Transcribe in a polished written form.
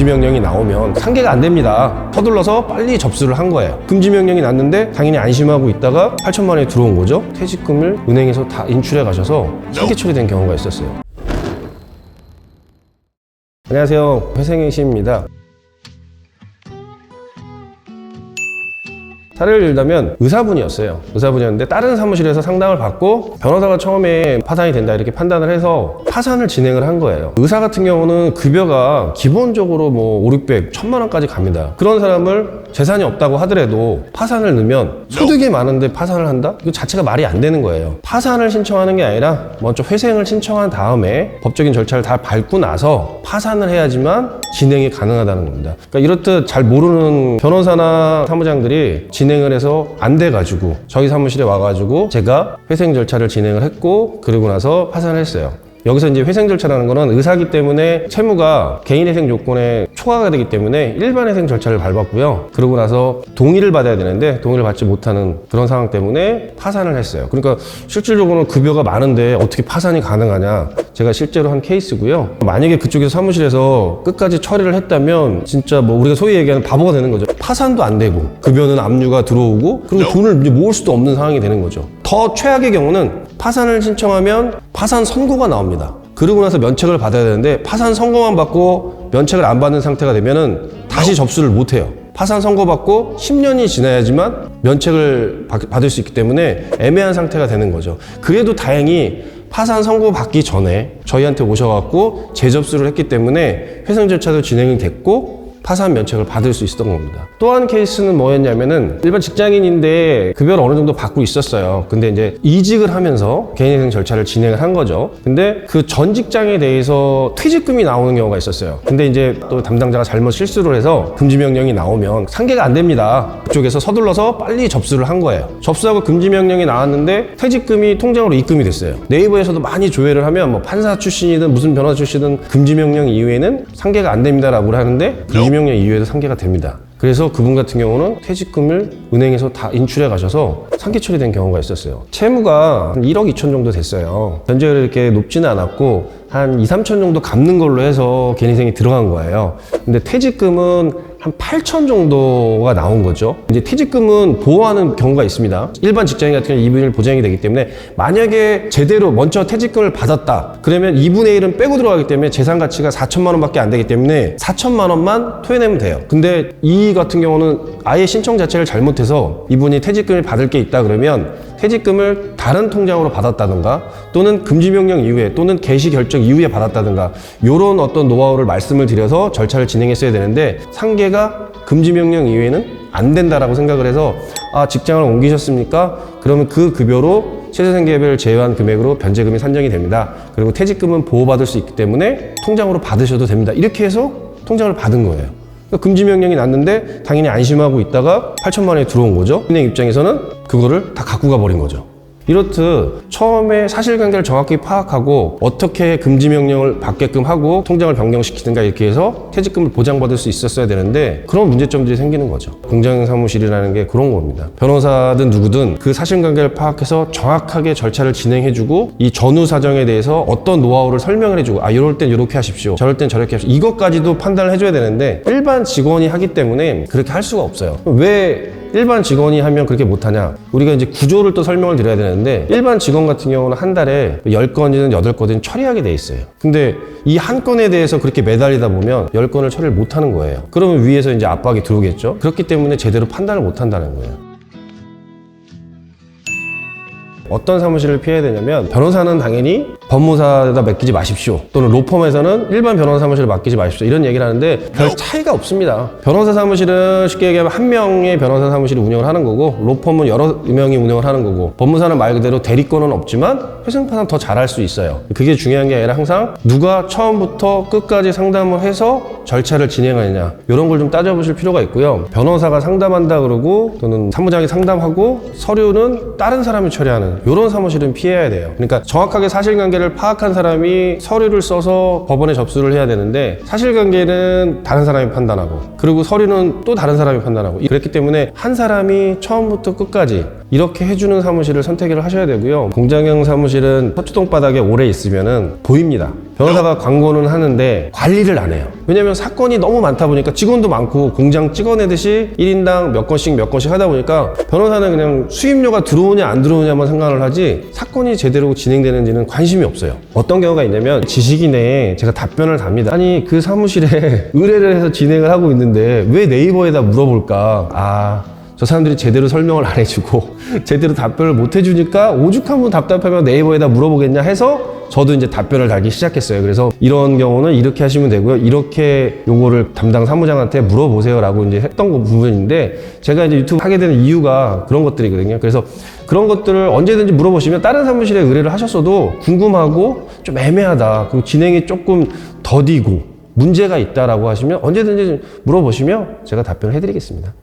금지명령이 나오면 상계가 안 됩니다. 서둘러서 빨리 접수를 한 거예요. 금지명령이 났는데 당연히 안심하고 있다가 8천만 원이 들어온 거죠. 퇴직금을 은행에서 다 인출해 가셔서 상계 처리된 경우가 있었어요. 안녕하세요, 회생의 시입니다. 사례를 들자면 의사분이었어요. 의사분이었는데 다른 사무실에서 상담을 받고 변호사가 처음에 파산이 된다 이렇게 판단을 해서 파산을 진행을 한 거예요. 의사 같은 경우는 급여가 기본적으로 뭐 5, 600, 1000만 원까지 갑니다. 그런 사람을 재산이 없다고 하더라도 파산을 넣으면 소득이 많은데 파산을 한다? 이거 자체가 말이 안 되는 거예요. 파산을 신청하는 게 아니라 먼저 회생을 신청한 다음에 법적인 절차를 다 밟고 나서 파산을 해야지만 진행이 가능하다는 겁니다. 그러니까 이렇듯 잘 모르는 변호사나 사무장들이 진행을 해서 안 돼가지고 저희 사무실에 와가지고 제가 회생 절차를 진행을 했고 그러고 나서 파산을 했어요. 여기서 이제 회생 절차라는 거는 의사기 때문에 채무가 개인회생 조건에 초과가 되기 때문에 일반 회생 절차를 밟았고요. 그러고 나서 동의를 받아야 되는데 동의를 받지 못하는 그런 상황 때문에 파산을 했어요. 그러니까 실질적으로는 급여가 많은데 어떻게 파산이 가능하냐, 제가 실제로 한 케이스고요. 만약에 그쪽에서 사무실에서 끝까지 처리를 했다면 진짜 뭐 우리가 소위 얘기하는 바보가 되는 거죠. 파산도 안 되고 급여는 압류가 들어오고 그리고 돈을 이제 모을 수도 없는 상황이 되는 거죠. 더 최악의 경우는 파산을 신청하면 파산 선고가 나옵니다. 그러고 나서 면책을 받아야 되는데 파산 선고만 받고 면책을 안 받는 상태가 되면은 다시 접수를 못 해요. 파산 선고 받고 10년이 지나야지만 면책을 받을 수 있기 때문에 애매한 상태가 되는 거죠. 그래도 다행히 파산 선고 받기 전에 저희한테 오셔갖고 재접수를 했기 때문에 회생 절차도 진행이 됐고 파산 면책을 받을 수 있었던 겁니다. 또 한 케이스는 뭐였냐면은 일반 직장인인데 급여를 어느 정도 받고 있었어요. 근데 이제 이직을 하면서 개인회생 절차를 진행을 한 거죠. 근데 그 전 직장에 대해서 퇴직금이 나오는 경우가 있었어요. 근데 이제 또 담당자가 잘못 실수를 해서 금지명령이 나오면 상계가 안 됩니다. 그쪽에서 서둘러서 빨리 접수를 한 거예요. 접수하고 금지명령이 나왔는데 퇴직금이 통장으로 입금이 됐어요. 네이버에서도 많이 조회를 하면 뭐 판사 출신이든 무슨 변호사 출신이든 금지명령 이후에는 상계가 안 됩니다라고 하는데 금지명령 이후에도 상계가 됩니다. 그래서 그분 같은 경우는 퇴직금을 은행에서 다 인출해 가셔서 상계 처리된 경우가 있었어요. 채무가 한 1억 2천 정도 됐어요. 변제율이 이렇게 높지는 않았고 한 2, 3천 정도 갚는 걸로 해서 개인회생이 들어간 거예요. 근데 퇴직금은 한 8천 정도가 나온 거죠. 이제 퇴직금은 보호하는 경우가 있습니다. 일반 직장인 같은 경우는 2분의 1 보장이 되기 때문에 만약에 제대로 먼저 퇴직금을 받았다 그러면 2분의 1은 빼고 들어가기 때문에 재산 가치가 4천만 원밖에 안 되기 때문에 4천만 원만 토해내면 돼요. 근데 이 같은 경우는 아예 신청 자체를 잘못해서 이분이 퇴직금을 받을 게 있다 그러면 퇴직금을 다른 통장으로 받았다든가 또는 금지명령 이후에 또는 개시 결정 이후에 받았다든가 이런 어떤 노하우를 말씀을 드려서 절차를 진행했어야 되는데 상계가 금지명령 이후에는 안 된다라고 생각을 해서 직장을 옮기셨습니까? 그러면 그 급여로 최저생계별 제외한 금액으로 변제금이 산정이 됩니다. 그리고 퇴직금은 보호받을 수 있기 때문에 통장으로 받으셔도 됩니다. 이렇게 해서 통장을 받은 거예요. 금지명령이 났는데 당연히 안심하고 있다가 8천만 원이 들어온 거죠. 은행 입장에서는 그거를 다 갖고 가버린 거죠. 이렇듯 처음에 사실관계를 정확히 파악하고 어떻게 금지명령을 받게끔 하고 통장을 변경시키든가 이렇게 해서 퇴직금을 보장받을 수 있었어야 되는데 그런 문제점들이 생기는 거죠. 공정사무실이라는 게 그런 겁니다. 변호사든 누구든 그 사실관계를 파악해서 정확하게 절차를 진행해주고 이 전후 사정에 대해서 어떤 노하우를 설명을 해주고 이럴 땐 이렇게 하십시오, 저럴 땐 저렇게 하십시오, 이것까지도 판단을 해줘야 되는데 일반 직원이 하기 때문에 그렇게 할 수가 없어요. 왜 일반 직원이 하면 그렇게 못하냐? 우리가 이제 구조를 또 설명을 드려야 되는데 일반 직원 같은 경우는 한 달에 10건이든 8건이든 처리하게 돼 있어요. 근데 이 한 건에 대해서 그렇게 매달리다 보면 10건을 처리를 못하는 거예요. 그러면 위에서 이제 압박이 들어오겠죠. 그렇기 때문에 제대로 판단을 못한다는 거예요. 어떤 사무실을 피해야 되냐면 변호사는 당연히 법무사에다 맡기지 마십시오 또는 로펌에서는 일반 변호사 사무실을 맡기지 마십시오 이런 얘기를 하는데 별 차이가 없습니다. 변호사 사무실은 쉽게 얘기하면 한 명의 변호사 사무실이 운영을 하는 거고 로펌은 여러 명이 운영을 하는 거고 법무사는 말 그대로 대리권은 없지만 회생파산 더 잘할 수 있어요. 그게 중요한 게 아니라 항상 누가 처음부터 끝까지 상담을 해서 절차를 진행하느냐 이런 걸 좀 따져보실 필요가 있고요. 변호사가 상담한다 그러고 또는 사무장이 상담하고 서류는 다른 사람이 처리하는 이런 사무실은 피해야 돼요. 그러니까 정확하게 사실관계를 파악한 사람이 서류를 써서 법원에 접수를 해야 되는데 사실관계는 다른 사람이 판단하고 그리고 서류는 또 다른 사람이 판단하고 그렇기 때문에 한 사람이 처음부터 끝까지 이렇게 해주는 사무실을 선택을 하셔야 되고요. 공장형 사무실은 서초동 바닥에 오래 있으면은 보입니다. 변호사가 광고는 하는데 관리를 안 해요. 왜냐면 사건이 너무 많다 보니까 직원도 많고 공장 찍어내듯이 1인당 몇 건씩 하다 보니까 변호사는 그냥 수입료가 들어오냐 안 들어오냐만 생각을 하지 사건이 제대로 진행되는지는 관심이 없어요. 어떤 경우가 있냐면 지식인 내에 제가 답변을 답니다. 아니 그 사무실에 의뢰를 해서 진행을 하고 있는데 왜 네이버에다 물어볼까? 저 사람들이 제대로 설명을 안 해주고 제대로 답변을 못 해주니까 오죽하면 답답하면 네이버에다 물어보겠냐 해서 저도 이제 답변을 달기 시작했어요. 그래서 이런 경우는 이렇게 하시면 되고요. 이렇게 요거를 담당 사무장한테 물어보세요 라고 이제 했던 부분인데 제가 이제 유튜브 하게 되는 이유가 그런 것들이거든요. 그래서 그런 것들을 언제든지 물어보시면 다른 사무실에 의뢰를 하셨어도 궁금하고 좀 애매하다. 그리고 진행이 조금 더디고 문제가 있다라고 하시면 언제든지 물어보시면 제가 답변을 해드리겠습니다.